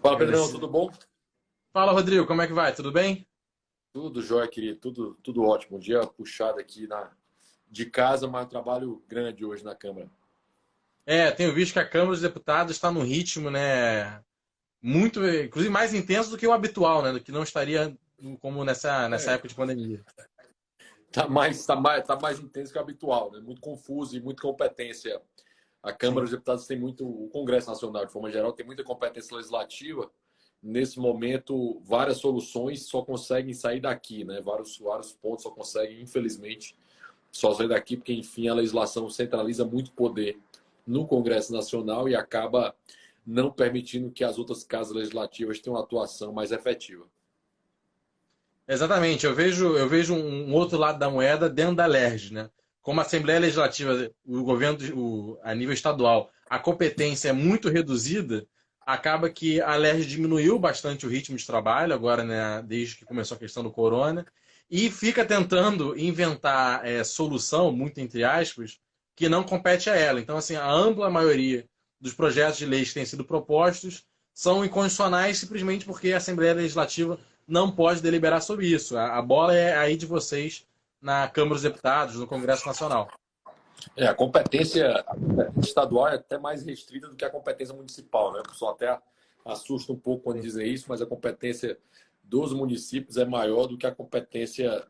Fala, Pedrão, Agradecer. tudo bom? Fala, Rodrigo, como é que vai? Tudo bem? Tudo jóia, querido, tudo ótimo. Um dia puxado aqui de casa, mas um trabalho grande hoje na Câmara. Tenho visto que a Câmara dos Deputados está num ritmo, né, muito, inclusive mais intenso do que o habitual, né, do que não estaria como nessa É, época de pandemia. tá mais intenso que o habitual, né? Muito confuso e muita competência. A Câmara Sim. dos Deputados tem muito, o Congresso Nacional, de forma geral, tem muita competência legislativa. Nesse momento, várias soluções só conseguem sair daqui, né? Vários pontos só conseguem, infelizmente, só sair daqui, porque, enfim, a legislação centraliza muito poder no Congresso Nacional e acaba não permitindo que as outras casas legislativas tenham uma atuação mais efetiva. Exatamente, eu vejo um outro lado da moeda dentro da LERJ, né? Como a Assembleia Legislativa, o governo, a nível estadual, a competência é muito reduzida, acaba que a LERJ diminuiu bastante o ritmo de trabalho, agora, né, desde que começou a questão do corona, e fica tentando inventar solução, muito entre aspas, que não compete a ela. Então, assim, a ampla maioria dos projetos de leis que têm sido propostos são inconstitucionais simplesmente porque a Assembleia Legislativa não pode deliberar sobre isso. A bola é aí de vocês na Câmara dos Deputados, no Congresso Nacional. A competência estadual é até mais restrita do que a competência municipal, né? O pessoal até assusta um pouco quando Sim. dizem isso, mas a competência dos municípios é maior do que a competência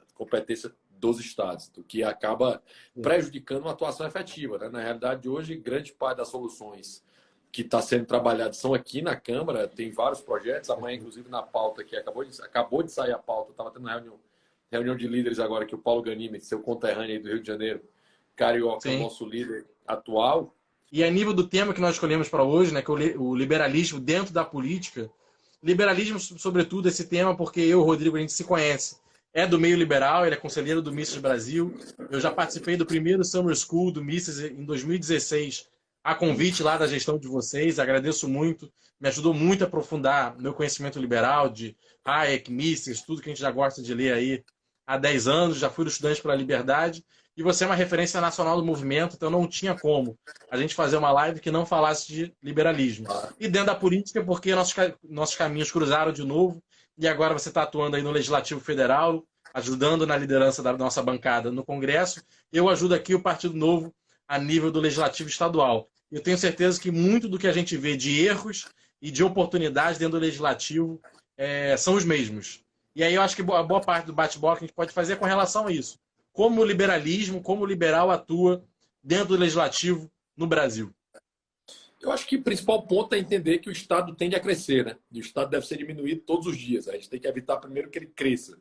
dos estados, do que acaba Sim. prejudicando uma atuação efetiva, né? Na realidade, hoje, grande parte das soluções que está sendo trabalhadas são aqui na Câmara, tem vários projetos, amanhã, inclusive, na pauta que acabou de sair a pauta, estava tendo uma reunião de líderes agora que o Paulo Ganime, seu conterrâneo aí do Rio de Janeiro, Carioca, o Sim. nosso líder atual. E a nível do tema que nós escolhemos para hoje, né, que é o liberalismo dentro da política, liberalismo, sobretudo, esse tema, porque eu, Rodrigo, a gente se conhece. É do meio liberal, ele é conselheiro do Mises Brasil. Eu já participei do primeiro Summer School do Mises em 2016, a convite lá da gestão de vocês. Agradeço muito, me ajudou muito a aprofundar meu conhecimento liberal de Hayek, Mises, tudo que a gente já gosta de ler aí há 10 anos. Já fui do Estudante pela Liberdade. E você é uma referência nacional do movimento, então não tinha como a gente fazer uma live que não falasse de liberalismo. E dentro da política, porque nossos caminhos cruzaram de novo, e agora você está atuando aí no Legislativo Federal, ajudando na liderança da nossa bancada no Congresso. Eu ajudo aqui o Partido Novo a nível do Legislativo Estadual. Eu tenho certeza que muito do que a gente vê de erros e de oportunidades dentro do Legislativo são os mesmos. E aí eu acho que a boa parte do bate-bola que a gente pode fazer é com relação a isso. Como o liberalismo, como o liberal atua dentro do Legislativo no Brasil. Eu acho que o principal ponto é entender que o Estado tende a crescer, né? E o Estado deve ser diminuído todos os dias. A gente tem que evitar primeiro que ele cresça.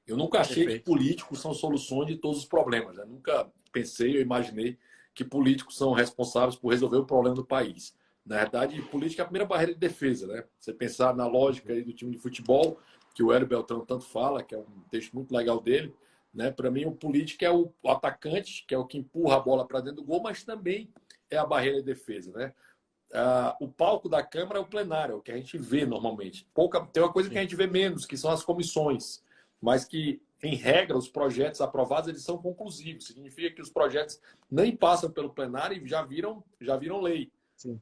Eu nunca achei que Perfeito. políticos são soluções de todos os problemas. Eu nunca pensei ou imaginei que políticos são responsáveis por resolver o problema do país. Na verdade, política é a primeira barreira de defesa, né? Você pensar na lógica aí do time de futebol, que o Hélio Beltrão tanto fala, que é um texto muito legal dele, né? Para mim, o político é o atacante, que é o que empurra a bola para dentro do gol, mas também é a barreira de defesa, né? O palco da Câmara é o plenário, é o que a gente vê normalmente. Tem uma coisa que a Sim. gente vê menos, que são as comissões, mas que, em regra, os projetos aprovados eles são conclusivos. Significa que os projetos nem passam pelo plenário e já viram lei. Sim.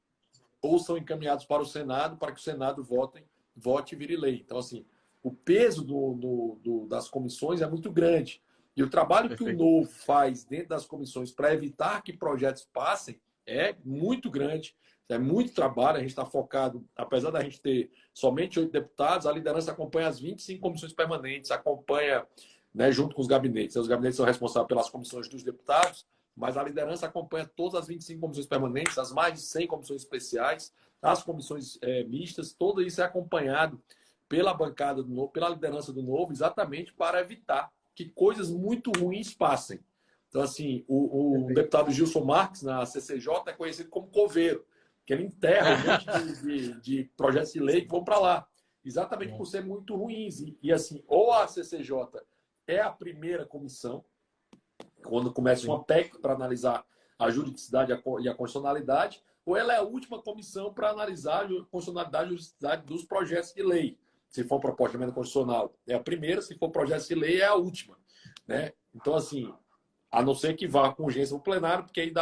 Ou são encaminhados para o Senado, para que o Senado vote e vire lei. Então, assim, o peso das comissões é muito grande. E o trabalho que o Perfeito. Novo faz dentro das comissões para evitar que projetos passem é muito grande. É muito trabalho, a gente está focado, apesar da gente ter somente 8 deputados, a liderança acompanha as 25 comissões permanentes, acompanha, né, junto com os gabinetes. Os gabinetes são responsáveis pelas comissões dos deputados, mas a liderança acompanha todas as 25 comissões permanentes, as mais de 100 comissões especiais, as comissões mistas, tudo isso é acompanhado pela bancada do Novo, pela liderança do Novo, exatamente para evitar que coisas muito ruins passem. Então, assim, o Perfeito. deputado Gilson Marques, na CCJ, é conhecido como coveiro, que ele enterra um monte de projetos de lei que vão para lá, exatamente por ser muito ruins. Assim, ou a CCJ é a primeira comissão, quando começa Sim. uma PEC para analisar a juridicidade e a constitucionalidade, ou ela é a última comissão para analisar a constitucionalidade e a juridicidade dos projetos de lei. Se for proposta de emenda constitucional, é a primeira, se for projeto de lei, é a última. Né? Então, assim, A não ser que vá com urgência para o plenário, porque aí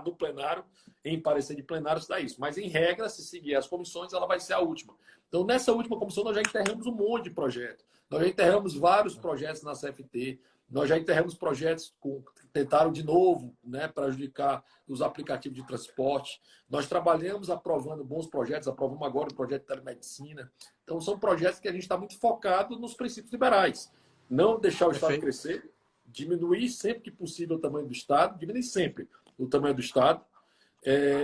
no plenário, em parecer de plenário, se dá isso. Mas, em regra, se seguir as comissões, ela vai ser a última. Então, nessa última comissão, nós já enterramos um monte de projetos. Nós já enterramos vários projetos na CFT. Nós já enterramos projetos que tentaram, de novo, né, prejudicar os aplicativos de transporte. Nós trabalhamos aprovando bons projetos. Aprovamos agora o projeto de telemedicina. Então, são projetos que a gente está muito focado nos princípios liberais. Não deixar o Estado crescer, diminuir sempre que possível o tamanho do Estado, diminuir sempre o tamanho do Estado,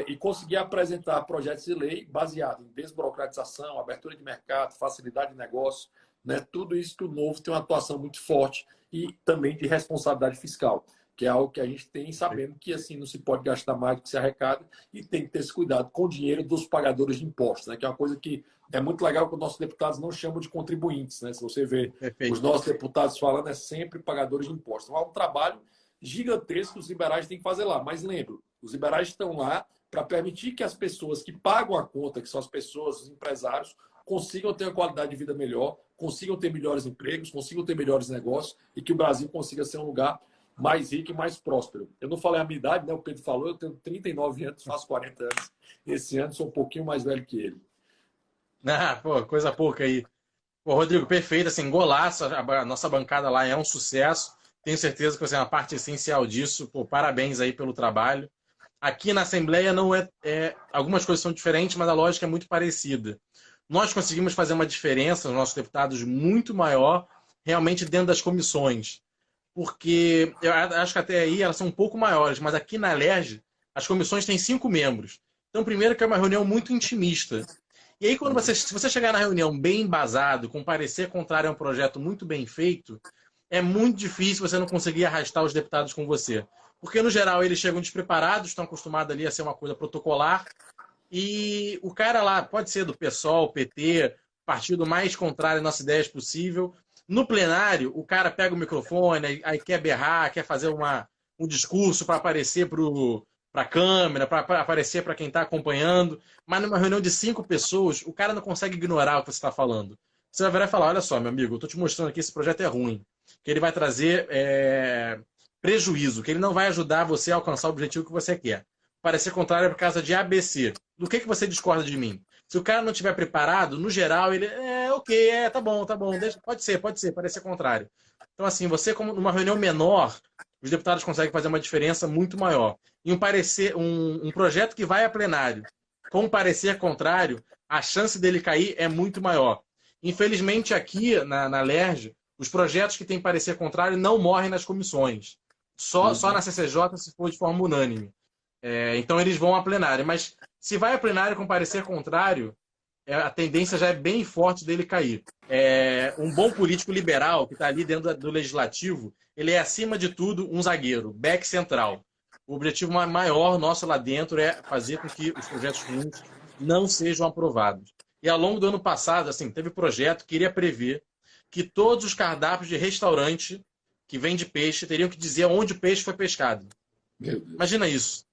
e conseguir apresentar projetos de lei baseados em desburocratização, abertura de mercado, facilidade de negócio, né? Tudo isso que o Novo tem uma atuação muito forte e também de responsabilidade fiscal, que é algo que a gente tem sabendo que assim não se pode gastar mais do que se arrecada e tem que ter esse cuidado com o dinheiro dos pagadores de impostos, né? Que é uma coisa que é muito legal que os nossos deputados não chamam de contribuintes, né? Se você vê os nossos deputados falando, é sempre pagadores de impostos. Então, é um trabalho gigantesco que os liberais têm que fazer lá. Mas lembro, os liberais estão lá para permitir que as pessoas que pagam a conta, que são as pessoas, os empresários, consigam ter uma qualidade de vida melhor, consigam ter melhores empregos, consigam ter melhores negócios e que o Brasil consiga ser um lugar mais rico e mais próspero. Eu não falei a minha idade, né? O Pedro falou, eu tenho 39 anos, faço 40 anos. Esse ano sou um pouquinho mais velho que ele. Ah, pô, coisa pouca aí. Pô, Rodrigo, perfeito, assim, golaço, a nossa bancada lá é um sucesso. Tenho certeza que você é uma parte essencial disso. Pô, parabéns aí pelo trabalho. Aqui na Assembleia não algumas coisas são diferentes, mas a lógica é muito parecida. Nós conseguimos fazer uma diferença, os nossos deputados, muito maior, realmente dentro das comissões. Porque eu acho que até aí elas são um pouco maiores, mas aqui na LERJ, as comissões têm 5 membros. Então, primeiro que é uma reunião muito intimista. E aí, se você chegar na reunião bem embasado, com parecer contrário a um projeto muito bem feito, é muito difícil você não conseguir arrastar os deputados com você. Porque, no geral, eles chegam despreparados, estão acostumados ali a ser uma coisa protocolar, e o cara lá pode ser do PSOL, PT, partido mais contrário às nossas ideias possível. No plenário, o cara pega o microfone, aí quer berrar, quer fazer um discurso para aparecer para a câmera, para aparecer para quem está acompanhando. Mas numa reunião de 5 pessoas, o cara não consegue ignorar o que você está falando. Você vai virar e falar, olha só, meu amigo, eu estou te mostrando aqui que esse projeto é ruim, que ele vai trazer prejuízo, que ele não vai ajudar você a alcançar o objetivo que você quer. Parecer contrário é por causa de ABC. Do que você discorda de mim? Se o cara não estiver preparado, no geral, ele ok, tá bom, pode ser, parecer contrário. Então, assim, você, como numa reunião menor, os deputados conseguem fazer uma diferença muito maior. E um projeto que vai a plenário com um parecer contrário, a chance dele cair é muito maior. Infelizmente, aqui na LERJ, os projetos que têm parecer contrário não morrem nas comissões. Só na CCJ se for de forma unânime. Então eles vão a plenário. Mas se vai a plenário com parecer contrário, a tendência já é bem forte dele cair. Um bom político liberal que está ali dentro do legislativo, ele é, acima de tudo, um zagueiro, back central. O objetivo maior nosso lá dentro é fazer com que os projetos ruins não sejam aprovados. E ao longo do ano passado, assim, teve projeto que iria prever que todos os cardápios de restaurante que vende peixe teriam que dizer onde o peixe foi pescado. Imagina isso.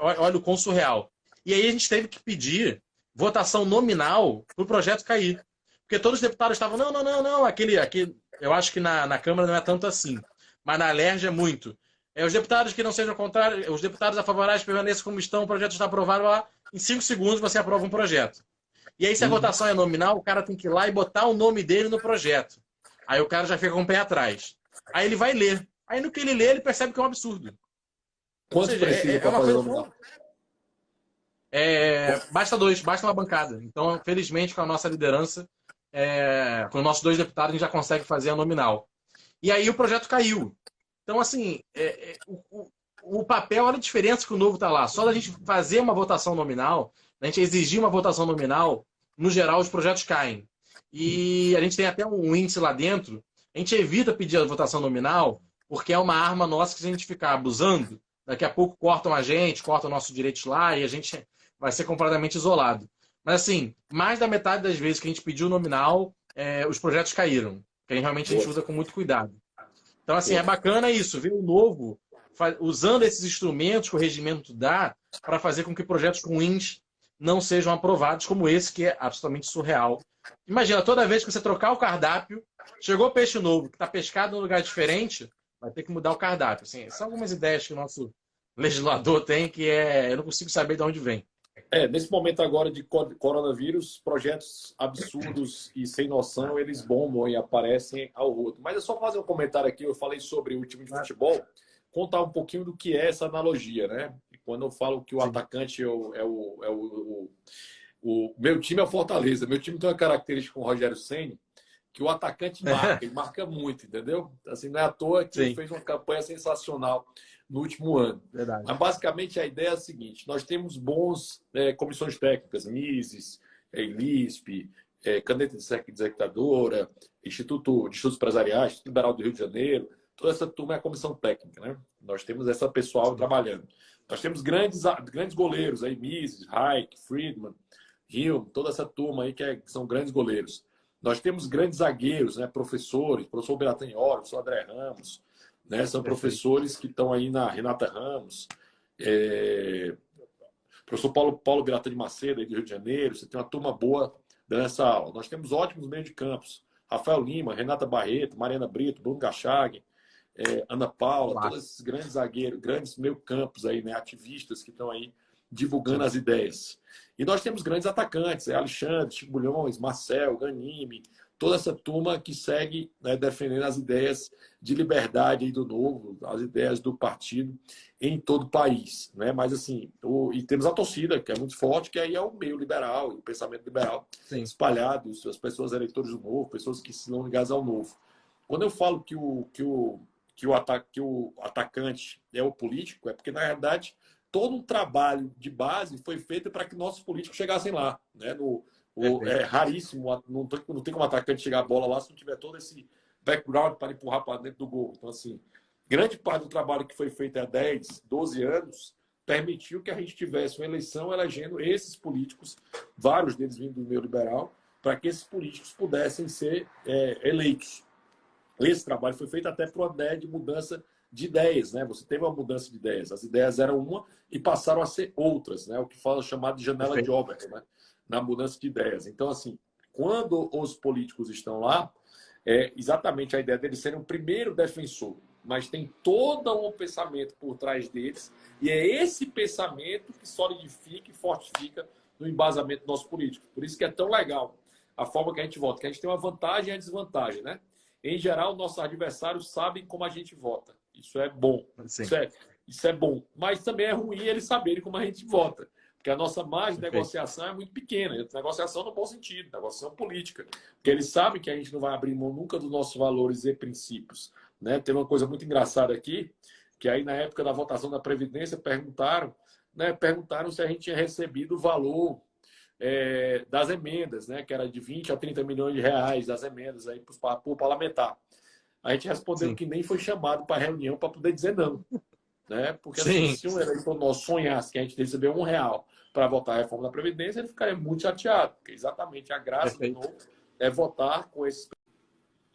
Olha o quão surreal. E aí a gente teve que pedir votação nominal para o projeto cair. Porque todos os deputados estavam, não, aquele eu acho que na Câmara não é tanto assim. Mas na LERJ é muito. Os deputados que não sejam contrários, os deputados a favoráveis permaneçam como estão, o projeto está aprovado lá. Em 5 segundos você aprova um projeto. E aí, se a votação é nominal, o cara tem que ir lá e botar o nome dele no projeto. Aí o cara já fica com o pé atrás. Aí ele vai ler. Aí no que ele lê, ele percebe que é um absurdo. Quantos precisa para fazer nominal? Basta uma bancada. Então, felizmente, com a nossa liderança, com os nossos 2 deputados, a gente já consegue fazer a nominal. E aí o projeto caiu. Então, assim, o papel, olha a diferença que o Novo está lá. Só da gente fazer uma votação nominal, a gente exigir uma votação nominal, no geral, os projetos caem. E a gente tem até um índice lá dentro. A gente evita pedir a votação nominal, porque é uma arma nossa que, se a gente ficar abusando, daqui a pouco cortam a gente, cortam nossos direitos lá e a gente vai ser completamente isolado. Mas, assim, mais da metade das vezes que a gente pediu nominal, os projetos caíram. Que realmente a gente usa com muito cuidado. Então, assim, é bacana isso, ver o Novo usando esses instrumentos que o regimento dá para fazer com que projetos ruins não sejam aprovados, como esse, que é absolutamente surreal. Imagina, toda vez que você trocar o cardápio, chegou peixe novo, que está pescado em um lugar diferente, vai ter que mudar o cardápio. Assim, são algumas ideias que o nosso legislador tem que eu não consigo saber de onde vem. Nesse momento agora de coronavírus, projetos absurdos e sem noção, eles bombam e aparecem ao rodo. Mas é só fazer um comentário aqui, eu falei sobre o time de futebol, contar um pouquinho do que é essa analogia, né? Quando eu falo que o Sim. atacante o meu time é o Fortaleza. Meu time tem uma característica com o Rogério Ceni, que o atacante marca, ele marca muito, entendeu? Assim, não é à toa que ele Sim, fez uma campanha sensacional no último ano. verdade. Mas basicamente a ideia é a seguinte: nós temos bons comissões técnicas, Mises, ILISP, Caneta de Executadora, Instituto de Estudos Empresariais, Instituto Liberal do Rio de Janeiro, toda essa turma é a comissão técnica, né? Nós temos essa pessoal Sim. trabalhando. Nós temos grandes goleiros aí, Mises, Hayek, Friedman, Rio, toda essa turma aí que são grandes goleiros. Nós temos grandes zagueiros, né? Professores, professor Beratan Iori, professor André Ramos, né? São professores que estão aí na Renata Ramos, professor Paulo Beratan de Macedo, aí do Rio de Janeiro. Você tem uma turma boa dando essa aula. Nós temos ótimos meios de campos. Rafael Lima, Renata Barreto, Mariana Brito, Bruno Gachag, Ana Paula, todos esses grandes zagueiros, grandes meio-campos aí, né? Ativistas que estão aí divulgando as ideias. E nós temos grandes atacantes, Alexandre, Chico Bulhões, Marcel, Ganime, toda essa turma que segue, né, defendendo as ideias de liberdade aí do novo, as ideias do partido em todo o país, né? Mas assim, e temos a torcida, que é muito forte, que aí é o meio liberal, o pensamento liberal Sim. espalhado, as pessoas eleitores do novo, pessoas que se não ligadas ao novo. Quando eu falo que o atacante é o político, é porque, na verdade, todo um trabalho de base foi feito para que nossos políticos chegassem lá. Né? É raríssimo, não tem como atacante chegar a bola lá se não tiver todo esse background para empurrar para dentro do gol. Então, assim, grande parte do trabalho que foi feito há 10, 12 anos permitiu que a gente tivesse uma eleição elegendo esses políticos, vários deles vindo do meio liberal, para que esses políticos pudessem ser eleitos. Esse trabalho foi feito até por uma ideia de mudança de ideias, né? Você teve uma mudança de ideias. As ideias eram uma e passaram a ser outras, né? O que fala chamado de janela de Ober, né? Na mudança de ideias. Então, assim, quando os políticos estão lá, exatamente a ideia deles serem o primeiro defensor, mas tem todo um pensamento por trás deles, e é esse pensamento que solidifica e fortifica no embasamento do nosso político. Por isso que é tão legal a forma que a gente vota, que a gente tem uma vantagem e a desvantagem, né? Em geral, nossos adversários sabem como a gente vota. Isso é bom. Isso é bom. Mas também é ruim eles saberem como a gente vota. Porque a nossa margem de negociação é muito pequena. Negociação no bom sentido, negociação política. Porque eles sabem que a gente não vai abrir mão nunca dos nossos valores e princípios. Né? Teve uma coisa muito engraçada aqui, que aí na época da votação da Previdência perguntaram se a gente tinha recebido o valor das emendas, né? Que era de 20 a 30 milhões de reais das emendas aí para o parlamentar. A gente respondeu que nem foi chamado para a reunião para poder dizer não. Né? Porque assim, se um eleitor nosso sonhasse que a gente recebeu R$1 para votar a reforma da Previdência, ele ficaria muito chateado, porque exatamente a graça do novo é votar com esses.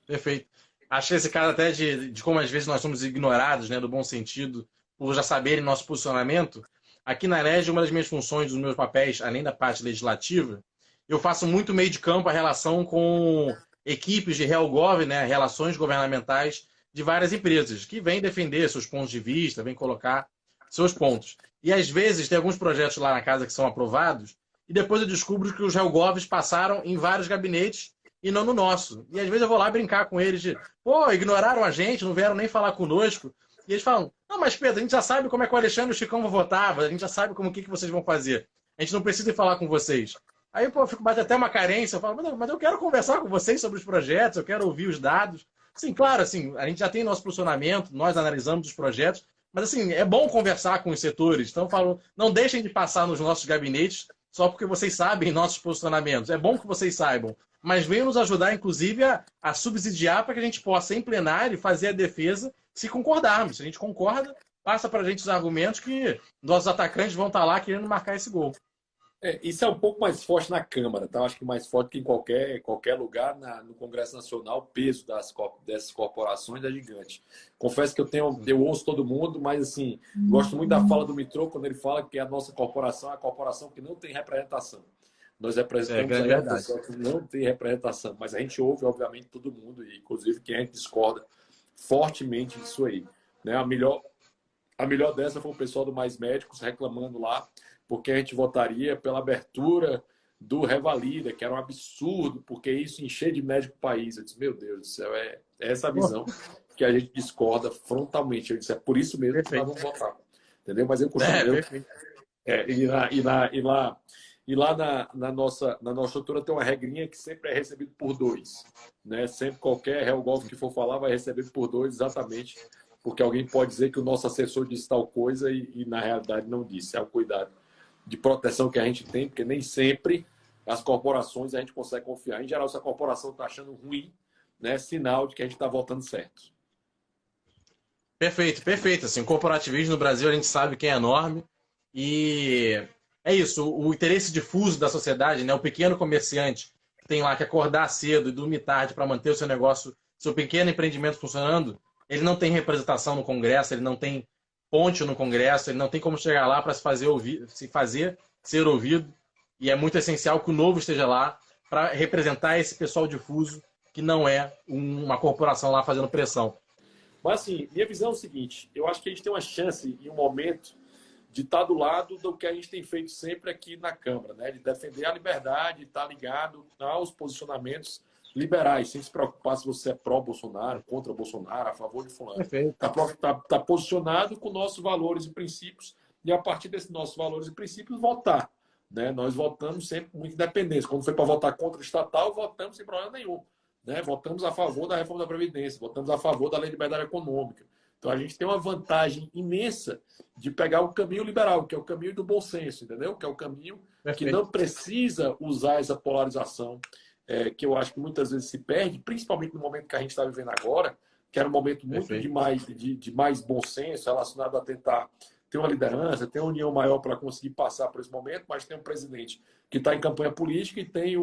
Perfeito. Achei esse caso até de como às vezes nós somos ignorados, né, do bom sentido, por já saberem nosso posicionamento. Aqui na LERJ, uma das minhas funções, dos meus papéis, além da parte legislativa, eu faço muito meio de campo a relação com equipes de Helgov, né, relações governamentais de várias empresas, que vêm defender seus pontos de vista, vêm colocar seus pontos. E às vezes tem alguns projetos lá na casa que são aprovados, e depois eu descubro que os Helgovs passaram em vários gabinetes e não no nosso. E às vezes eu vou lá brincar com eles de, pô, ignoraram a gente, não vieram nem falar conosco. E eles falam, não, mas Pedro, a gente já sabe como é que o Alexandre e o Chicão vão votar, a gente já sabe como que vocês vão fazer. A gente não precisa ir falar com vocês. Aí, pô, eu fico bate até uma carência, eu falo, mas eu quero conversar com vocês sobre os projetos, eu quero ouvir os dados. Sim, claro, assim, a gente já tem nosso posicionamento, nós analisamos os projetos, mas assim, é bom conversar com os setores. Então, eu falo, não deixem de passar nos nossos gabinetes só porque vocês sabem nossos posicionamentos. É bom que vocês saibam, mas venham nos ajudar, inclusive, a subsidiar para que a gente possa, em plenário, fazer a defesa se concordarmos. Se a gente concorda, passa para a gente os argumentos que nossos atacantes vão estar lá querendo marcar esse gol. Isso é um pouco mais forte na Câmara, tá? Acho que mais forte que em qualquer lugar no Congresso Nacional, o peso dessas corporações é gigante. Confesso que eu ouço todo mundo, mas assim, gosto muito da fala do Mitro quando ele fala que a nossa corporação é a corporação que não tem representação. Nós representamos aí a pessoa que não tem representação, mas a gente ouve, obviamente, todo mundo, e inclusive quem a gente discorda fortemente disso aí. Né? A melhor dessa foi o pessoal do Mais Médicos reclamando lá, porque a gente votaria pela abertura do Revalida, que era um absurdo, porque isso encher de médico o país. Eu disse, meu Deus do céu, é essa a visão que a gente discorda frontalmente. Eu disse, é por isso mesmo que nós vamos votar. Entendeu? Mas eu costumo... E lá na nossa estrutura tem uma regrinha que sempre é recebido por dois. Né? Sempre qualquer réu golfe que for falar vai receber por dois, exatamente porque alguém pode dizer que o nosso assessor disse tal coisa e na realidade não disse. É o cuidado de proteção que a gente tem, porque nem sempre as corporações a gente consegue confiar. Em geral, se a corporação está achando ruim, né, é sinal de que a gente está votando certo. Perfeito, perfeito. Assim, o corporativismo no Brasil a gente sabe que é enorme e é isso, o interesse difuso da sociedade, né, o pequeno comerciante que tem lá que acordar cedo e dormir tarde para manter o seu negócio, seu pequeno empreendimento funcionando, ele não tem representação no Congresso, ele não tem ponte no Congresso, ele não tem como chegar lá para se fazer ser ouvido. E é muito essencial que o novo esteja lá para representar esse pessoal difuso que não é uma corporação lá fazendo pressão. Mas, assim, minha visão é o seguinte, eu acho que a gente tem uma chance em um momento de estar do lado do que a gente tem feito sempre aqui na Câmara, né? De defender a liberdade, estar ligado aos posicionamentos liberais, sem se preocupar se você é pró-Bolsonaro, contra Bolsonaro, a favor de fulano. Está posicionado com nossos valores e princípios e, a partir desses nossos valores e princípios, votar. Né? Nós votamos sempre com muita independência. Quando foi para votar contra o estatal, votamos sem problema nenhum. Né? Votamos a favor da reforma da Previdência, votamos a favor da lei de liberdade econômica. Então, a gente tem uma vantagem imensa de pegar o caminho liberal, que é o caminho do bom senso, entendeu? Que é o caminho que não precisa usar essa polarização, que eu acho que muitas vezes se perde, principalmente no momento que a gente está vivendo agora, que era um momento muito de mais bom senso, relacionado a tentar ter uma liderança, ter uma união maior para conseguir passar por esse momento, mas tem um presidente que está em campanha política e tem,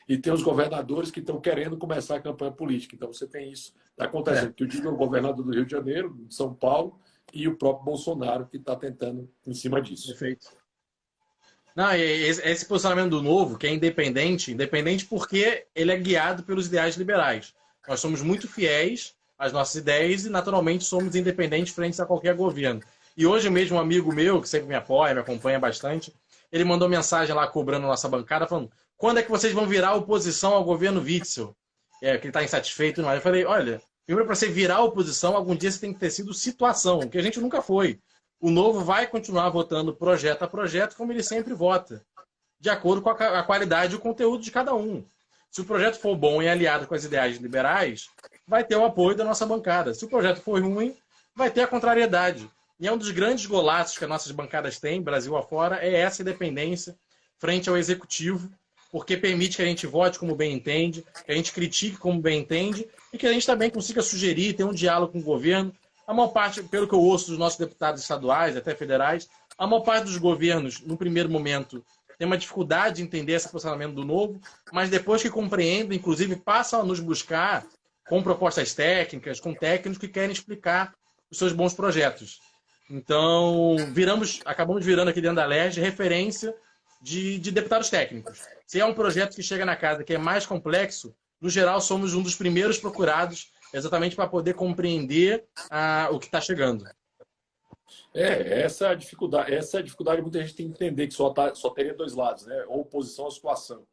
e tem os governadores que estão querendo começar a campanha política. Então você tem isso acontecendo. Que eu digo é o governador do Rio de Janeiro, de São Paulo, e o próprio Bolsonaro que está tentando em cima disso. Perfeito. Não, esse posicionamento do Novo, que é independente porque ele é guiado pelos ideais liberais. Nós somos muito fiéis às nossas ideias e, naturalmente, somos independentes frente a qualquer governo. E hoje mesmo um amigo meu, que sempre me apoia, me acompanha bastante, ele mandou mensagem lá cobrando nossa bancada, falando: quando é que vocês vão virar oposição ao governo Witzel? Que ele está insatisfeito. Não. Eu falei: olha, primeiro, para você virar oposição, algum dia você tem que ter sido situação, que a gente nunca foi. O Novo vai continuar votando projeto a projeto, como ele sempre vota, de acordo com a qualidade e o conteúdo de cada um. Se o projeto for bom e aliado com as ideias liberais, vai ter o apoio da nossa bancada. Se o projeto for ruim, vai ter a contrariedade. E é um dos grandes golaços que as nossas bancadas têm, Brasil afora, é essa independência frente ao executivo, porque permite que a gente vote como bem entende, que a gente critique como bem entende e que a gente também consiga sugerir, ter um diálogo com o governo. A maior parte, pelo que eu ouço dos nossos deputados estaduais, até federais, a maior parte dos governos, no primeiro momento, tem uma dificuldade de entender esse posicionamento do Novo, mas depois que compreendem, inclusive, passam a nos buscar com propostas técnicas, com técnicos que querem explicar os seus bons projetos. Então, acabamos virando aqui dentro da LERJ referência de deputados técnicos. Se é um projeto que chega na casa que é mais complexo, no geral, somos um dos primeiros procurados exatamente para poder compreender o que está chegando. Essa é a dificuldade muita gente tem que entender que só teria dois lados, né? Ou oposição ou situação.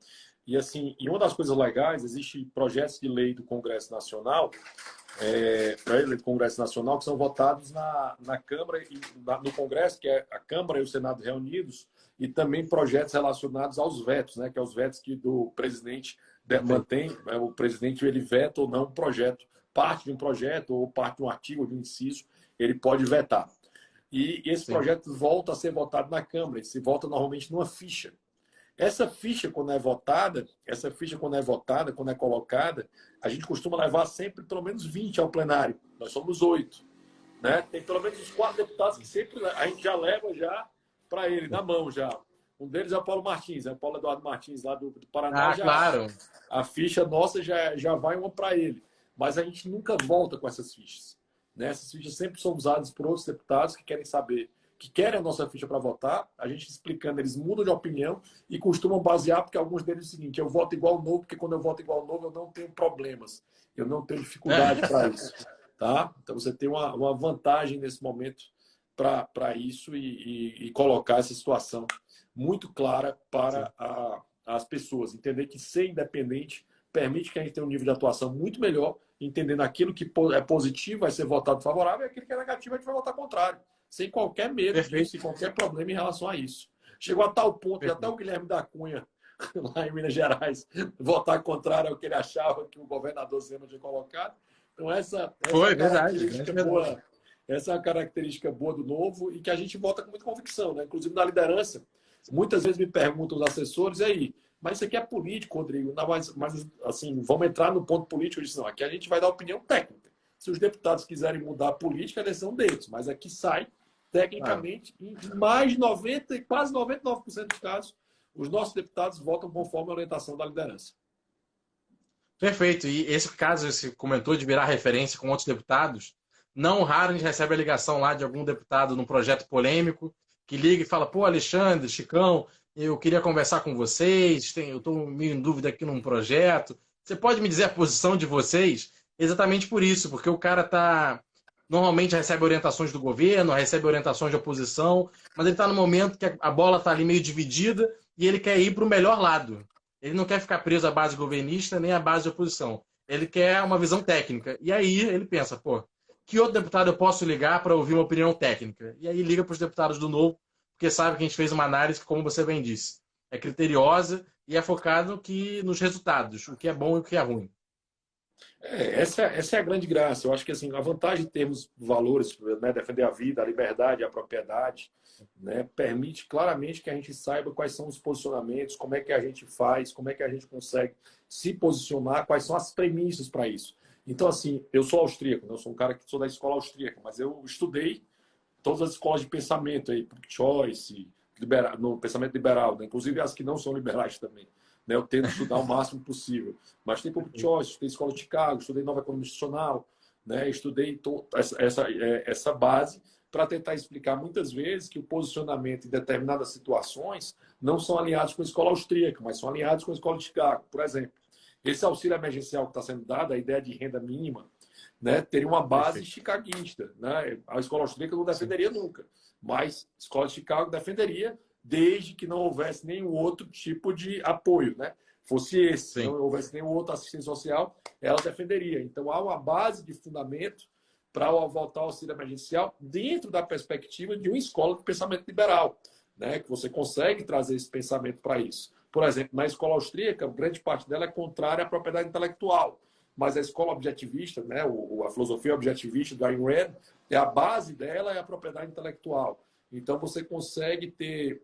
E assim, e uma das coisas legais, existe projetos de lei do Congresso Nacional, que são votados na Câmara e no Congresso, que é a Câmara e o Senado reunidos, e também projetos relacionados aos vetos, né? Que é os vetos que do presidente mantém, o presidente ele veta ou não um projeto, parte de um projeto ou parte de um artigo, de um inciso, ele pode vetar. E esse projeto volta a ser votado na Câmara, ele se vota normalmente numa ficha. Essa ficha, quando é votada, quando é colocada, a gente costuma levar sempre pelo menos 20 ao plenário. Nós somos 8. Né? Tem pelo menos uns 4 deputados que sempre a gente já leva já para ele, na mão já. Um deles é o Paulo Martins, o Paulo Eduardo Martins, lá do Paraná. Claro. A ficha nossa já vai uma para ele. Mas a gente nunca volta com essas fichas. Né? Essas fichas sempre são usadas por outros deputados que querem saber, que querem a nossa ficha para votar, a gente explicando, eles mudam de opinião e costumam basear, porque alguns deles é o seguinte: eu voto igual ao Novo, porque quando eu voto igual ao Novo eu não tenho problemas, eu não tenho dificuldade para isso. Tá? Então você tem uma vantagem nesse momento para isso e colocar essa situação muito clara para as pessoas. Entender que ser independente permite que a gente tenha um nível de atuação muito melhor, entendendo aquilo que é positivo vai ser votado favorável e aquilo que é negativo a gente vai votar contrário, sem qualquer medo disso, sem qualquer problema em relação a isso. Chegou a tal ponto, e até o Guilherme da Cunha, lá em Minas Gerais, votar contrário ao que ele achava que o governador Zema tinha colocado. Então, essa Foi, é verdade. boa. Essa é a característica boa do Novo e que a gente vota com muita convicção, né? Inclusive na liderança. Muitas vezes me perguntam os assessores, e aí, mas isso aqui é político, Rodrigo? Não, mas assim, vamos entrar no ponto político? Eu disse, não, aqui a gente vai dar opinião técnica. Se os deputados quiserem mudar a política, a eleição deles, mas aqui sai, tecnicamente, em mais de 90, quase 99% dos casos, os nossos deputados votam conforme a orientação da liderança. Perfeito. E esse caso, você comentou de virar referência com outros deputados, não raro a gente recebe a ligação lá de algum deputado num projeto polêmico, que liga e fala, pô, Alexandre, Chicão, eu queria conversar com vocês, eu estou meio em dúvida aqui num projeto. Você pode me dizer a posição de vocês? Exatamente por isso, porque o cara normalmente recebe orientações do governo, recebe orientações de oposição, mas ele está no momento que a bola está ali meio dividida e ele quer ir para o melhor lado. Ele não quer ficar preso à base governista nem à base de oposição. Ele quer uma visão técnica. E aí ele pensa, pô, que outro deputado eu posso ligar para ouvir uma opinião técnica? E aí liga para os deputados do Novo, porque sabe que a gente fez uma análise que, como você bem disse, é criteriosa e é focado nos resultados, o que é bom e o que é ruim. Essa é a grande graça. Eu acho que assim, a vantagem de termos valores, né, defender a vida, a liberdade, a propriedade, né, permite claramente que a gente saiba quais são os posicionamentos, como é que a gente faz, como é que a gente consegue se posicionar, quais são as premissas para isso. Então, assim, eu sou austríaco, né, eu sou um cara que sou da escola austríaca, mas eu estudei todas as escolas de pensamento aí, Public Choice, no pensamento liberal, né, inclusive as que não são liberais também. Né, eu tento estudar o máximo possível. Mas tem Public Choice, estudei Escola de Chicago, estudei Nova Economia Institucional, né, estudei essa base para tentar explicar muitas vezes que o posicionamento em determinadas situações não são alinhados com a escola austríaca, mas são alinhados com a Escola de Chicago. Por exemplo, esse auxílio emergencial que está sendo dado, a ideia de renda mínima, né, teria uma base chicaguista. Né? A escola austríaca não defenderia nunca, mas a Escola de Chicago defenderia desde que não houvesse nenhum outro tipo de apoio, né? Fosse esse, Sim. não houvesse nenhum outro assistência social, ela defenderia. Então, há uma base de fundamento para voltar ao auxílio emergencial dentro da perspectiva de uma escola de pensamento liberal, né? Que você consegue trazer esse pensamento para isso. Por exemplo, na escola austríaca, grande parte dela é contrária à propriedade intelectual, mas a escola objetivista, né? A filosofia objetivista do Ayn Rand, a base dela é a propriedade intelectual. Então, você consegue ter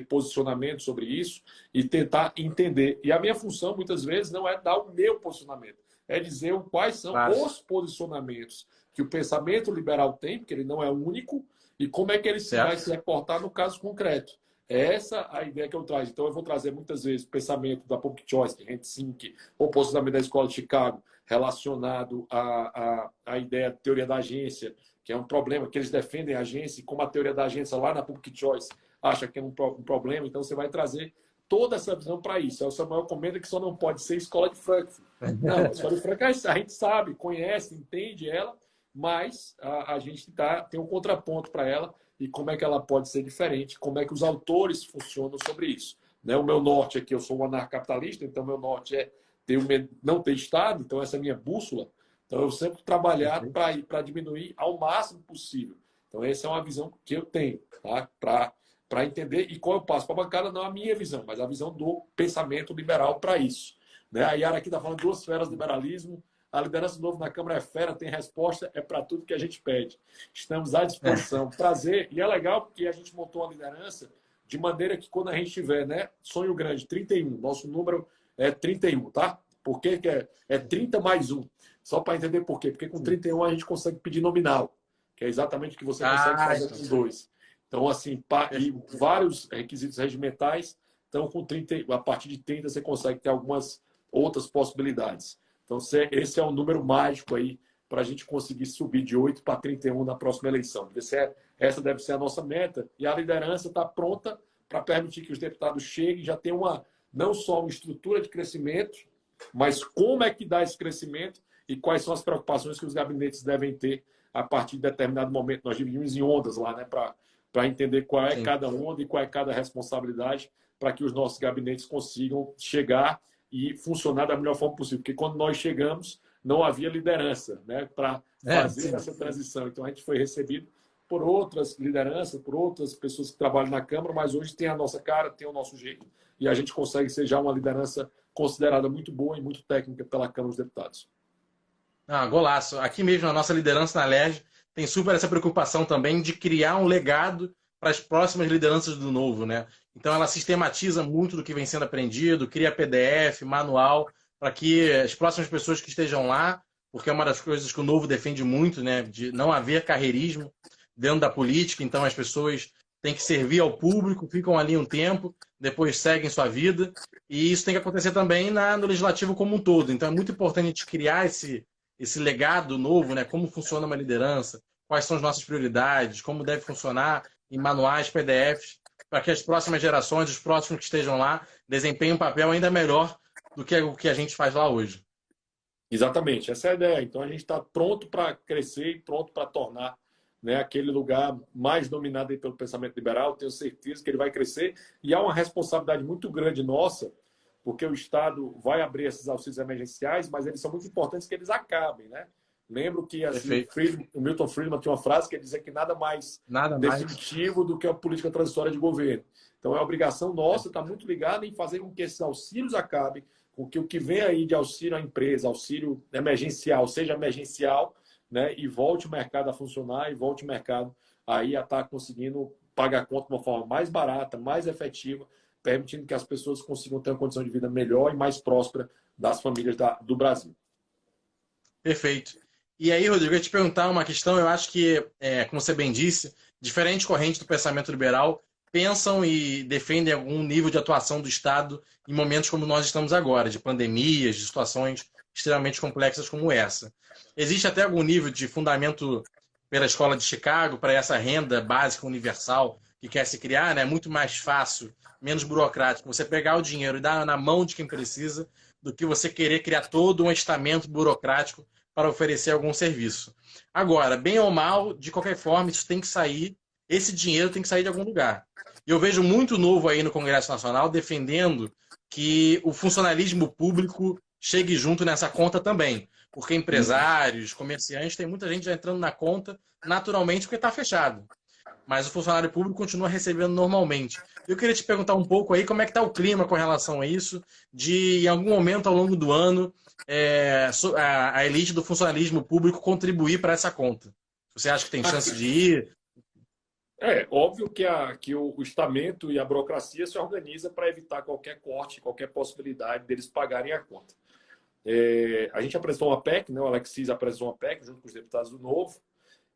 posicionamento sobre isso e tentar entender. E a minha função, muitas vezes, não é dar o meu posicionamento, é dizer quais são os posicionamentos que o pensamento liberal tem, porque ele não é único, e como é que ele vai se reportar no caso concreto. É essa a ideia que eu trago. Então, eu vou trazer muitas vezes o pensamento da Public Choice, de Rent-Sink, ou o posicionamento da Escola de Chicago, relacionado à ideia de teoria da agência, que é um problema, que eles defendem a agência, e como a teoria da agência lá na Public Choice acha que é um problema, então você vai trazer toda essa visão para isso. O Samuel comenta que só não pode ser escola de Frankfurt. Não, a escola de Frankfurt a gente sabe, conhece, entende ela, mas a gente tem um contraponto para ela e como é que ela pode ser diferente, como é que os autores funcionam sobre isso. Né? O meu norte aqui, eu sou um anarcapitalista, então meu norte é não ter Estado, então essa é a minha bússola. Então eu sempre trabalhar para diminuir ao máximo possível. Então essa é uma visão que eu tenho, tá? Para entender e qual eu passo para a bancada, não a minha visão, mas a visão do pensamento liberal para isso. Né? A Yara aqui está falando duas feras do liberalismo. A liderança do Novo na Câmara é fera, tem resposta, é para tudo que a gente pede. Estamos à disposição. Prazer. E é legal porque a gente montou a liderança de maneira que quando a gente tiver, né, sonho grande, 31, nosso número é 31, tá? Por que é 30 mais 1? Só para entender por quê. Porque com 31 a gente consegue pedir nominal, que é exatamente o que você consegue fazer com 2. Então, assim, e vários requisitos regimentais, então com 30, a partir de 30 você consegue ter algumas outras possibilidades. Então, esse é um número mágico aí para a gente conseguir subir de 8 para 31 na próxima eleição. Essa deve ser a nossa meta. E a liderança está pronta para permitir que os deputados cheguem e já tenham não só uma estrutura de crescimento, mas como é que dá esse crescimento e quais são as preocupações que os gabinetes devem ter a partir de determinado momento. Nós dividimos em ondas lá, né, para entender qual é cada onda e qual é cada responsabilidade para que os nossos gabinetes consigam chegar e funcionar da melhor forma possível. Porque quando nós chegamos, não havia liderança, né, para fazer essa transição. Então, a gente foi recebido por outras lideranças, por outras pessoas que trabalham na Câmara, mas hoje tem a nossa cara, tem o nosso jeito, e a gente consegue ser já uma liderança considerada muito boa e muito técnica pela Câmara dos Deputados. Golaço. Aqui mesmo, a nossa liderança na LERJ tem super essa preocupação também de criar um legado para as próximas lideranças do Novo, né? Então, ela sistematiza muito do que vem sendo aprendido, cria PDF, manual, para que as próximas pessoas que estejam lá, porque é uma das coisas que o Novo defende muito, né? De não haver carreirismo dentro da política, então as pessoas têm que servir ao público, ficam ali um tempo, depois seguem sua vida, e isso tem que acontecer também no legislativo como um todo. Então, é muito importante a gente criar esse legado novo, né? Como funciona uma liderança, quais são as nossas prioridades, como deve funcionar em manuais, PDFs, para que as próximas gerações, os próximos que estejam lá, desempenhem um papel ainda melhor do que o que a gente faz lá hoje. Exatamente, essa é a ideia. Então a gente está pronto para crescer e pronto para tornar, né, aquele lugar mais dominado aí pelo pensamento liberal. Tenho certeza que ele vai crescer e há uma responsabilidade muito grande nossa, porque o Estado vai abrir esses auxílios emergenciais, mas eles são muito importantes que eles acabem, né? Lembro que assim, o Milton Friedman tinha uma frase que dizia que nada mais definitivo do que a política transitória de governo. Então, é obrigação nossa, está muito ligada em fazer com que esses auxílios acabem, com que o que vem aí de auxílio à empresa, auxílio emergencial, seja emergencial, né? E volte o mercado a funcionar e volte o mercado aí a estar conseguindo pagar a conta de uma forma mais barata, mais efetiva, permitindo que as pessoas consigam ter uma condição de vida melhor e mais próspera das famílias do Brasil. Perfeito. E aí, Rodrigo, eu ia te perguntar uma questão, eu acho que, como você bem disse, diferentes correntes do pensamento liberal pensam e defendem algum nível de atuação do Estado em momentos como nós estamos agora, de pandemias, de situações extremamente complexas como essa. Existe até algum nível de fundamento pela Escola de Chicago para essa renda básica universal que quer se criar, né? É muito mais fácil, menos burocrático, você pegar o dinheiro e dar na mão de quem precisa do que você querer criar todo um estamento burocrático para oferecer algum serviço. Agora, bem ou mal, de qualquer forma, isso tem que sair, esse dinheiro tem que sair de algum lugar. E eu vejo muito Novo aí no Congresso Nacional defendendo que o funcionalismo público chegue junto nessa conta também. Porque empresários, comerciantes, tem muita gente já entrando na conta naturalmente porque está fechado. Mas o funcionário público continua recebendo normalmente. Eu queria te perguntar um pouco aí como é que está o clima com relação a isso, de em algum momento ao longo do ano a elite do funcionalismo público contribuir para essa conta. Você acha que tem chance de ir? É óbvio que o estamento e a burocracia se organiza para evitar qualquer corte, qualquer possibilidade deles pagarem a conta. A gente apresentou uma PEC, né? O Alexis apresentou uma PEC junto com os deputados do Novo.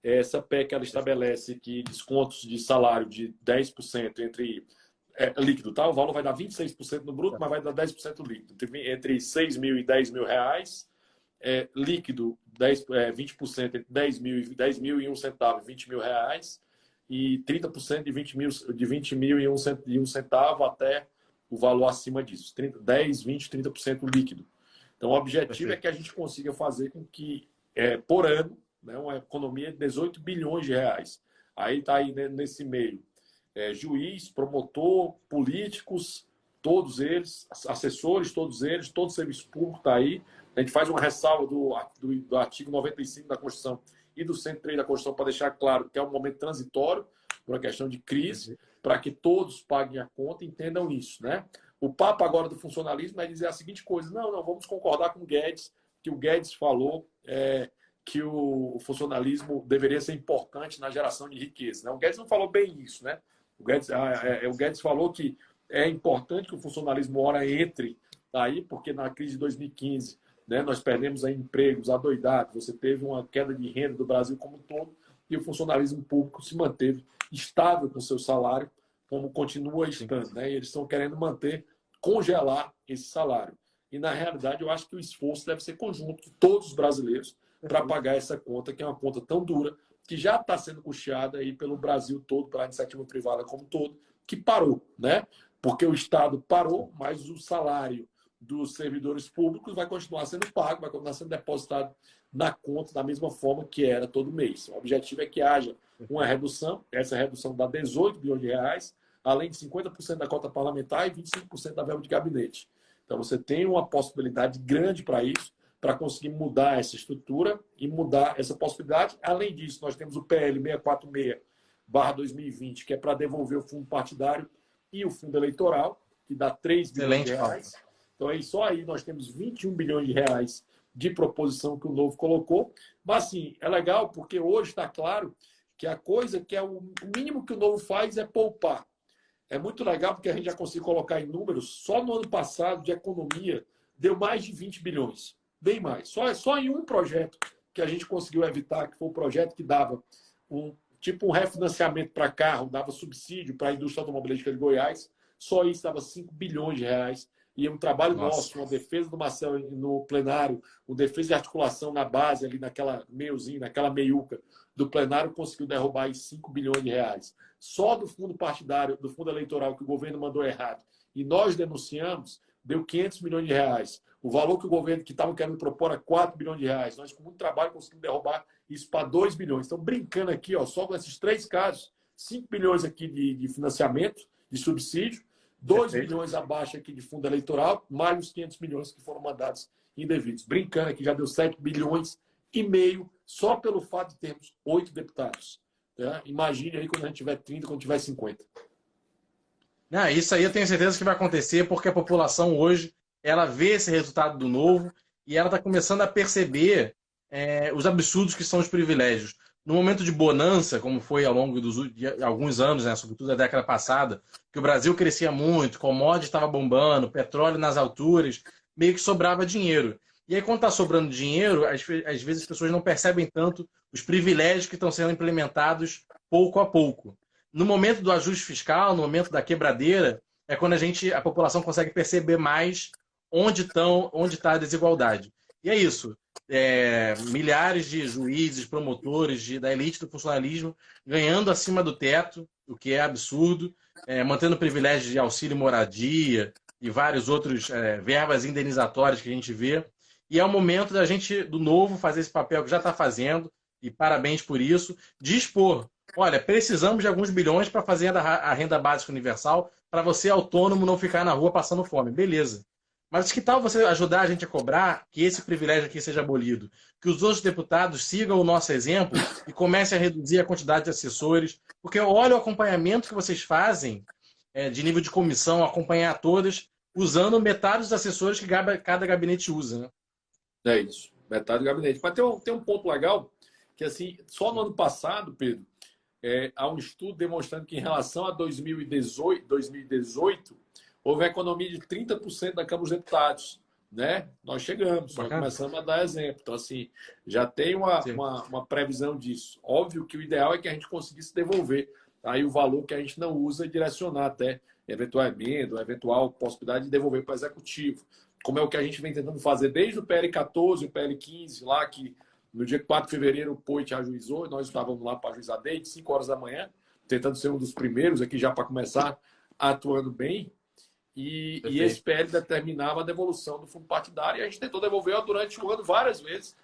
Essa PEC ela estabelece que descontos de salário de 10% líquido, tá? O valor vai dar 26% no bruto, mas vai dar 10% líquido. Entre 6 mil e 10 mil reais, líquido 20% entre 10 mil e 1 centavo, 20 mil reais, e 30% de 20 mil e 1 centavo até o valor acima disso. 10, 20, 30% líquido. Então, o objetivo é que a gente consiga fazer com que, por ano, né, uma economia de 18 bilhões de reais. Aí está aí, né, nesse meio. Juiz, promotor, políticos, todos eles, assessores, todos eles, todo o serviço público está aí. A gente faz uma ressalva do artigo 95 da Constituição e do 103 da Constituição para deixar claro que é um momento transitório, por uma questão de crise, para que todos paguem a conta e entendam isso, né? O papo agora do funcionalismo é dizer a seguinte coisa: não, vamos concordar com o Guedes, que o Guedes falou que o funcionalismo deveria ser importante na geração de riqueza, né? O Guedes não falou bem isso, né? O Guedes falou que é importante que o funcionalismo ora entre aí, porque na crise de 2015, né, nós perdemos aí empregos adoidados, você teve uma queda de renda do Brasil como um todo, e o funcionalismo público se manteve estável com seu salário, como continua estando, né? E eles estão querendo congelar esse salário. E, na realidade, eu acho que o esforço deve ser conjunto de todos os brasileiros para pagar essa conta, que é uma conta tão dura, que já está sendo custeada aí pelo Brasil todo, pela iniciativa privada como um todo, que parou, né? Porque o Estado parou, mas o salário dos servidores públicos vai continuar sendo pago, vai continuar sendo depositado na conta da mesma forma que era todo mês. O objetivo é que haja uma redução, essa redução dá 18 bilhões de reais, além de 50% da cota parlamentar e 25% da verba de gabinete. Então você tem uma possibilidade grande para isso, para conseguir mudar essa estrutura e mudar essa possibilidade. Além disso, nós temos o PL 646/2020, que é para devolver o fundo partidário e o fundo eleitoral, que dá 3 bilhões de reais. Então, aí, só aí nós temos 21 bilhões de reais de proposição que o Novo colocou. Mas, assim, é legal porque hoje está claro que a coisa que é o mínimo que o Novo faz é poupar. É muito legal porque a gente já conseguiu colocar em números. Só no ano passado, de economia, deu mais de 20 bilhões. Bem mais. Só em um projeto que a gente conseguiu evitar, que foi um projeto que dava um refinanciamento para carro, dava subsídio para a indústria automobilística de Goiás. Só isso dava 5 bilhões de reais. E um trabalho nosso, uma defesa do Marcelo no plenário, uma defesa de articulação na base, ali naquela meiozinho, naquela meiuca do plenário, conseguiu derrubar aí 5 bilhões de reais. Só do fundo partidário, do fundo eleitoral que o governo mandou errado, e nós denunciamos, deu 500 milhões de reais. O valor que o governo que estava querendo propor era 4 bilhões de reais. Nós, com muito trabalho, conseguimos derrubar isso para 2 bilhões. Então, brincando aqui, ó, só com esses 3 casos, 5 bilhões aqui de financiamento, de subsídio, 2 bilhões abaixo aqui de fundo eleitoral, mais os 500 milhões que foram mandados indevidos. Brincando aqui, já deu 7 bilhões e meio só pelo fato de termos 8 deputados. Tá? Imagine aí quando a gente tiver 30, quando tiver 50. Isso aí eu tenho certeza que vai acontecer, porque a população hoje ela vê esse resultado do Novo e ela está começando a perceber os absurdos que são os privilégios. No momento de bonança, como foi ao longo de alguns anos, né, sobretudo da década passada, que o Brasil crescia muito, commodity estava bombando, petróleo nas alturas, meio que sobrava dinheiro. E aí, quando está sobrando dinheiro, às vezes as pessoas não percebem tanto os privilégios que estão sendo implementados pouco a pouco. No momento do ajuste fiscal, no momento da quebradeira, é quando a população consegue perceber mais onde está a desigualdade. E é isso. Milhares de juízes, promotores da elite do funcionalismo ganhando acima do teto, o que é absurdo, mantendo privilégios de auxílio moradia e vários outros verbas indenizatórias que a gente vê. E é o momento da gente, do Novo, fazer esse papel que já está fazendo, e parabéns por isso, de expor. Olha, precisamos de alguns bilhões para fazer a renda básica universal, para você autônomo não ficar na rua passando fome. Beleza. Mas que tal você ajudar a gente a cobrar que esse privilégio aqui seja abolido? Que os outros deputados sigam o nosso exemplo e comecem a reduzir a quantidade de assessores? Porque olha o acompanhamento que vocês fazem de nível de comissão, acompanhar todas, usando metade dos assessores que cada gabinete usa, né? É isso, metade do gabinete. Mas tem um ponto legal, que assim, só no ano passado, Pedro, há um estudo demonstrando que em relação a 2018 houve uma economia de 30% da Câmara dos Deputados. Né? Nós chegamos, nós começamos a dar exemplo. Então, assim, já tem uma previsão disso. Óbvio que o ideal é que a gente conseguisse devolver aí o valor que a gente não usa e direcionar até eventual emenda, eventual possibilidade de devolver para o Executivo. Como é o que a gente vem tentando fazer desde o PL 14, o PL 15, lá que no dia 4 de fevereiro o POIT ajuizou, e nós estávamos lá para ajuizar desde 5 horas da manhã, tentando ser um dos primeiros aqui já para começar atuando bem. E esse PL determinava a devolução do fundo partidário, e a gente tentou devolver durante o ano várias vezes.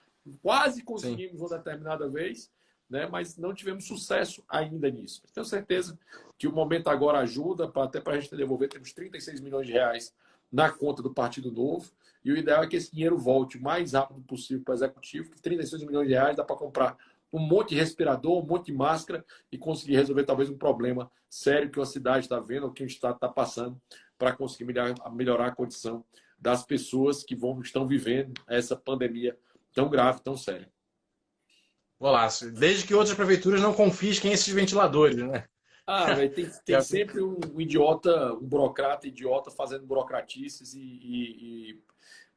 Quase conseguimos uma determinada vez, né? Mas não tivemos sucesso ainda nisso. Tenho certeza que o momento agora ajuda, até para a gente devolver, temos 36 milhões de reais na conta do Partido Novo, e o ideal é que esse dinheiro volte o mais rápido possível para o Executivo, que 36 milhões de reais dá para comprar um monte de respirador, um monte de máscara e conseguir resolver talvez um problema sério que a cidade está vendo, ou que o Estado está passando, para conseguir melhorar a condição das pessoas que estão vivendo essa pandemia tão grave, tão séria. Golaço. Desde que outras prefeituras não confisquem esses ventiladores, né? Tem sempre um idiota, um burocrata idiota fazendo burocratices e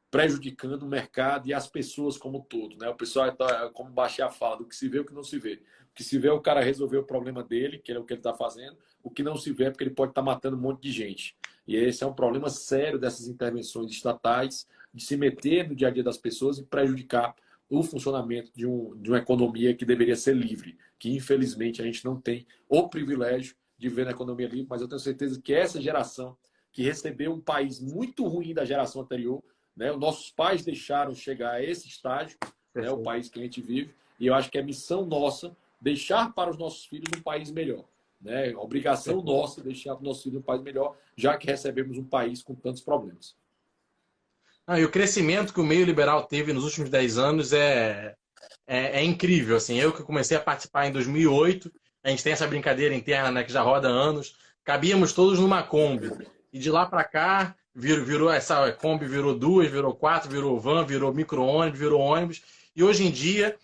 prejudicando o mercado e as pessoas como um todo, né? O pessoal está, como baixar a fala, do que se vê e o que não se vê. O que se vê é o cara resolver o problema dele, que é o que ele está fazendo. O que não se vê é porque ele pode estar matando um monte de gente. E esse é um problema sério dessas intervenções estatais, de se meter no dia a dia das pessoas e prejudicar o funcionamento de uma economia que deveria ser livre, que infelizmente a gente não tem o privilégio de ver na economia livre, mas eu tenho certeza que essa geração que recebeu um país muito ruim da geração anterior, né? Os nossos pais deixaram chegar a esse estágio, né? O país que a gente vive, e eu acho que é missão nossa deixar para os nossos filhos um país melhor. Né? A obrigação nossa deixar para os nossos filhos um país melhor, já que recebemos um país com tantos problemas. E o crescimento que o meio liberal teve nos últimos 10 anos é incrível. Assim, eu que comecei a participar em 2008, a gente tem essa brincadeira interna, né, que já roda anos, cabíamos todos numa Kombi. E de lá para cá, virou essa Kombi, virou 2, virou 4, virou van, virou micro-ônibus, virou ônibus. E hoje em dia,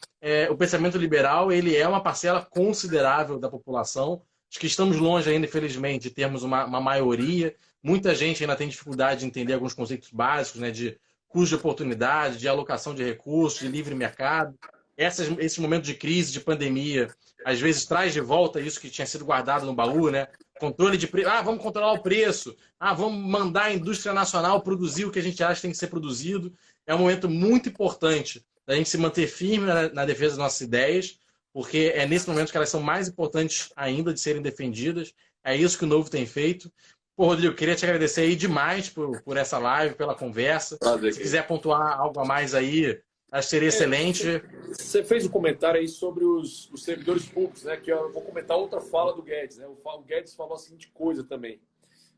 o pensamento liberal ele é uma parcela considerável da população. Acho que estamos longe ainda, infelizmente, de termos uma maioria. Muita gente ainda tem dificuldade de entender alguns conceitos básicos, né, de custo de oportunidade, de alocação de recursos, de livre mercado. Esses momentos de crise, de pandemia, às vezes traz de volta isso que tinha sido guardado no baú, né? Controle de preço. Vamos controlar o preço. Vamos mandar a indústria nacional produzir o que a gente acha que tem que ser produzido. É um momento muito importante da gente se manter firme na defesa das nossas ideias, porque é nesse momento que elas são mais importantes ainda de serem defendidas. É isso que o Novo tem feito. Pô, Rodrigo, queria te agradecer aí demais por essa live, pela conversa. Se quiser pontuar algo a mais aí, acho que seria excelente. Você fez um comentário aí sobre os servidores públicos, né? Que eu vou comentar outra fala do Guedes, né? O Guedes falou a seguinte coisa também,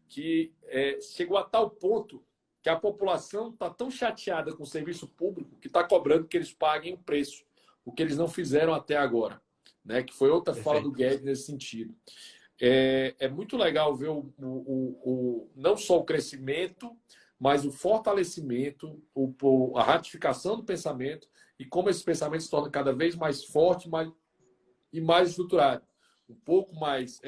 que chegou a tal ponto que a população está tão chateada com o serviço público que está cobrando que eles paguem o preço, o que eles não fizeram até agora, né? Que foi outra fala do Guedes nesse sentido. É muito legal ver não só o crescimento, mas o fortalecimento, a ratificação do pensamento e como esse pensamento se torna cada vez mais forte e mais estruturado, um pouco mais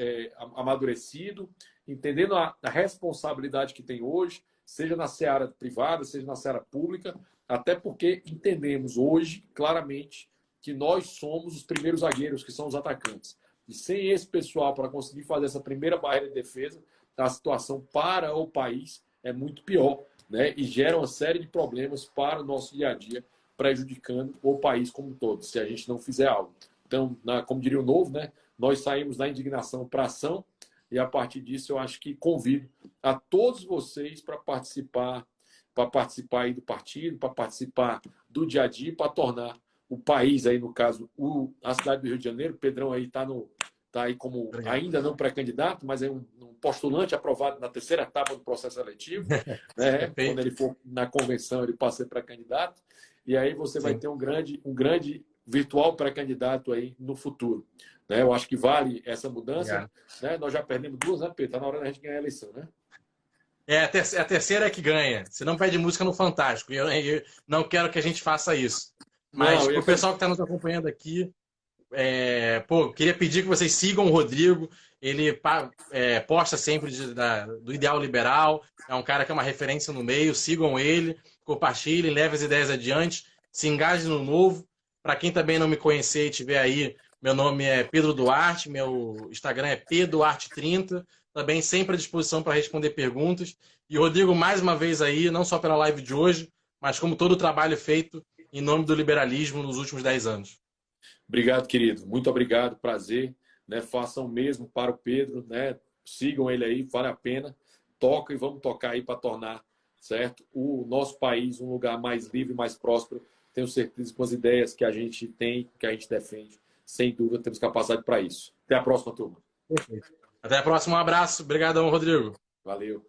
amadurecido, entendendo a responsabilidade que tem hoje, seja na seara privada, seja na seara pública, até porque entendemos hoje claramente que nós somos os primeiros zagueiros, que são os atacantes. E sem esse pessoal para conseguir fazer essa primeira barreira de defesa, a situação para o país é muito pior, né? E gera uma série de problemas para o nosso dia a dia, prejudicando o país como um todo, se a gente não fizer algo. Então, como diria o Novo, né? Nós saímos da indignação para a ação, e a partir disso eu acho que convido a todos vocês para participar aí do partido, para participar do dia a dia, para tornar o país aí, no caso, a cidade do Rio de Janeiro. O Pedrão aí está aí como ainda não pré-candidato, mas é um postulante aprovado na terceira etapa do processo eletivo, né? Quando ele for na convenção, ele passa a ser pré-candidato, e aí você vai ter um grande virtual pré-candidato aí no futuro. Né? Eu acho que vale essa mudança. Né? Nós já perdemos 2, né, Pedro? Está na hora da gente ganhar a eleição, né? A terceira é que ganha. Você não pede música no Fantástico. E eu não quero que a gente faça isso. Mas para o pessoal que está nos acompanhando aqui, queria pedir que vocês sigam o Rodrigo. Ele posta sempre do ideal liberal. É um cara que é uma referência no meio. Sigam ele, compartilhem, levem as ideias adiante, se engajem no Novo. Para quem também não me conhecer e tiver aí, meu nome é Pedro Duarte, meu Instagram é pduarte30. Também sempre à disposição para responder perguntas. E Rodrigo, mais uma vez aí, não só pela live de hoje, mas como todo o trabalho feito em nome do liberalismo nos últimos 10 anos. Obrigado, querido. Muito obrigado. Prazer. Né? Façam o mesmo para o Pedro. Né? Sigam ele aí, vale a pena. Toca e vamos tocar aí para tornar, certo, o nosso país um lugar mais livre, mais próspero. Tenho certeza que com as ideias que a gente tem, que a gente defende, sem dúvida, temos capacidade para isso. Até a próxima, turma. Perfeito. Até a próxima. Um abraço. Obrigadão, Rodrigo. Valeu.